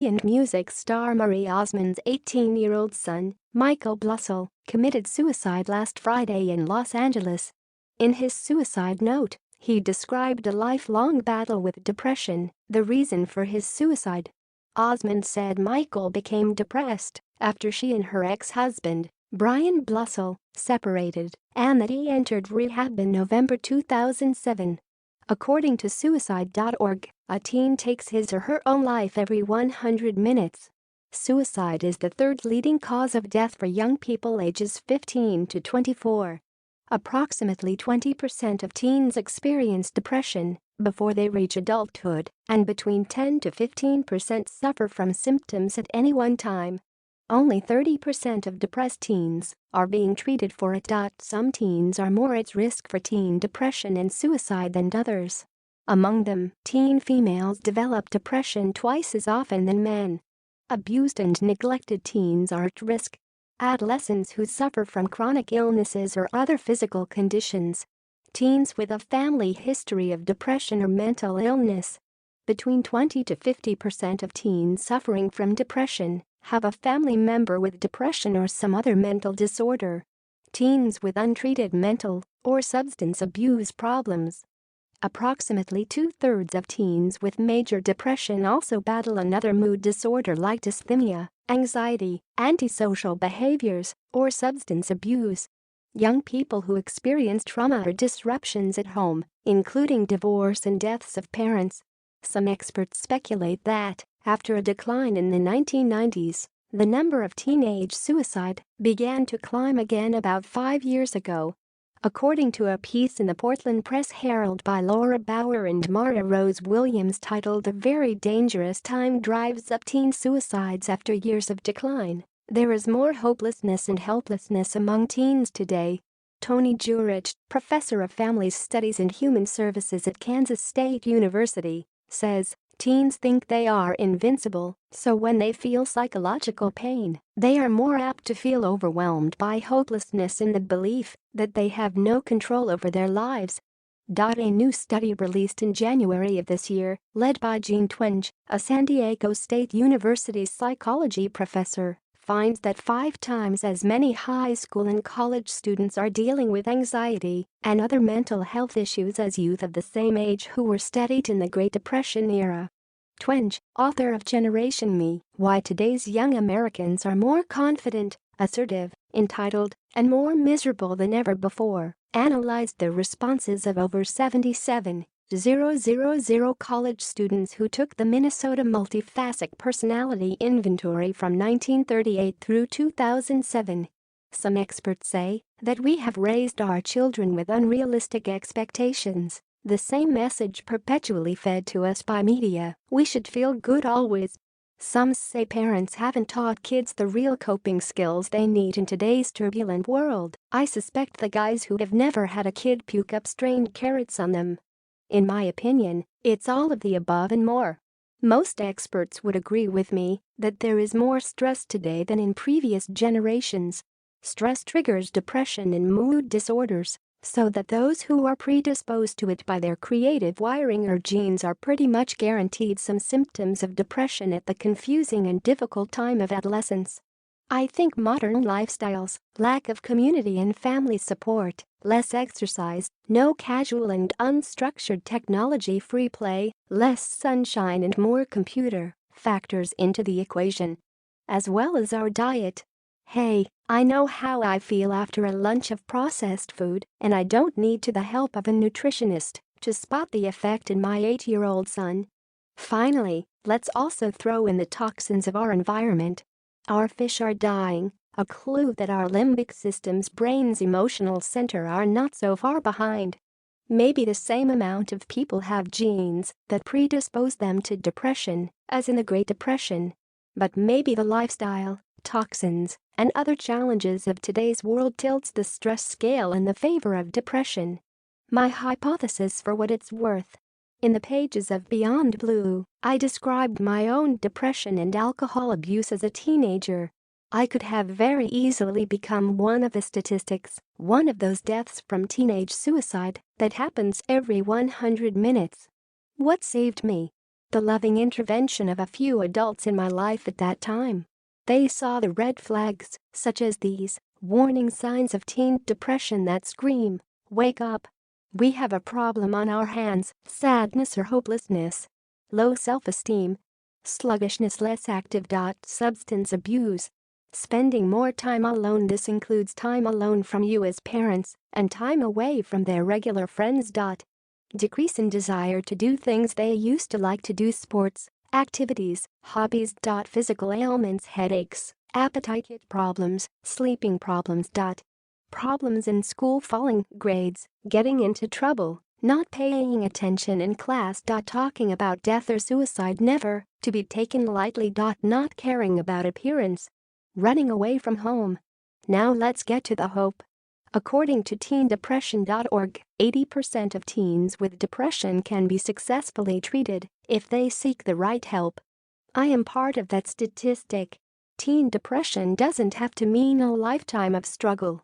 And music star Marie Osmond's 18-year-old son, Michael Blosil, committed suicide last Friday in Los Angeles. In his suicide note, he described a lifelong battle with depression, the reason for his suicide. Osmond said Michael became depressed after she and her ex-husband, Brian Blosil, separated, and that he entered rehab in November 2007. According to suicide.org, a teen takes his or her own life every 100 minutes. Suicide is the third leading cause of death for young people ages 15 to 24. Approximately 20% of teens experience depression before they reach adulthood, and between 10 to 15% suffer from symptoms at any one time. Only 30% of depressed teens are being treated for it. Some teens are more at risk for teen depression and suicide than others. Among them, teen females develop depression twice as often than men. Abused and neglected teens are at risk. Adolescents who suffer from chronic illnesses or other physical conditions. Teens with a family history of depression or mental illness. Between 20 to 50% of teens suffering from depression have a family member with depression or some other mental disorder. Teens with untreated mental or substance abuse problems. Approximately two-thirds of teens with major depression also battle another mood disorder like dysthymia, anxiety, antisocial behaviors, or substance abuse. Young people who experience trauma or disruptions at home, including divorce and deaths of parents. Some experts speculate that, after a decline in the 1990s, the number of teenage suicide began to climb again about 5 years ago. According to a piece in the Portland Press Herald by Laura Bauer and Mara Rose Williams titled "A Very Dangerous Time Drives Up Teen Suicides After Years of Decline," there is more hopelessness and helplessness among teens today. Tony Jurich, professor of family studies and human services at Kansas State University, says, teens think they are invincible, so when they feel psychological pain, they are more apt to feel overwhelmed by hopelessness in the belief that they have no control over their lives. A new study released in January of this year, led by Jean Twenge, a San Diego State University psychology professor, finds that 5 times as many high school and college students are dealing with anxiety and other mental health issues as youth of the same age who were studied in the Great Depression era. Twenge, author of Generation Me, Why Today's Young Americans Are More Confident, Assertive, Entitled, and More Miserable Than Ever Before, analyzed the responses of over 77,000 college students who took the Minnesota Multiphasic Personality Inventory from 1938 through 2007. Some experts say that we have raised our children with unrealistic expectations, the same message perpetually fed to us by media: we should feel good always. Some say parents haven't taught kids the real coping skills they need in today's turbulent world. I suspect the guys who have never had a kid puke up strained carrots on them. In my opinion, it's all of the above and more. Most experts would agree with me that there is more stress today than in previous generations. Stress triggers depression and mood disorders, so that those who are predisposed to it by their creative wiring or genes are pretty much guaranteed some symptoms of depression at the confusing and difficult time of adolescence. I think modern lifestyles, lack of community and family support, less exercise, no casual and unstructured technology-free play, less sunshine and more computer factors into the equation. As well as our diet. Hey, I know how I feel after a lunch of processed food, and I don't need the help of a nutritionist to spot the effect in my 8-year-old son. Finally, let's also throw in the toxins of our environment. Our fish are dying, a clue that our limbic system's brain's emotional center are not so far behind. Maybe the same amount of people have genes that predispose them to depression as in the Great Depression. But maybe the lifestyle, toxins, and other challenges of today's world tilts the stress scale in the favor of depression. My hypothesis, for what it's worth. In the pages of Beyond Blue, I described my own depression and alcohol abuse as a teenager. I could have very easily become one of the statistics, one of those deaths from teenage suicide that happens every 100 minutes. What saved me? The loving intervention of a few adults in my life at that time. They saw the red flags, such as these, warning signs of teen depression that scream, "Wake up. We have a problem on our hands," sadness or hopelessness. Low self-esteem. Sluggishness, less active. Substance abuse. Spending more time alone. This includes time alone from you as parents and time away from their regular friends. Decrease in desire to do things they used to like to do, sports, activities, hobbies. Physical ailments, headaches, appetite problems, sleeping problems. Problems in school, falling grades, getting into trouble, not paying attention in class. Talking about death or suicide, never to be taken lightly. Not caring about appearance. Running away from home. Now let's get to the hope. According to teendepression.org, 80% of teens with depression can be successfully treated if they seek the right help. I am part of that statistic. Teen depression doesn't have to mean a lifetime of struggle.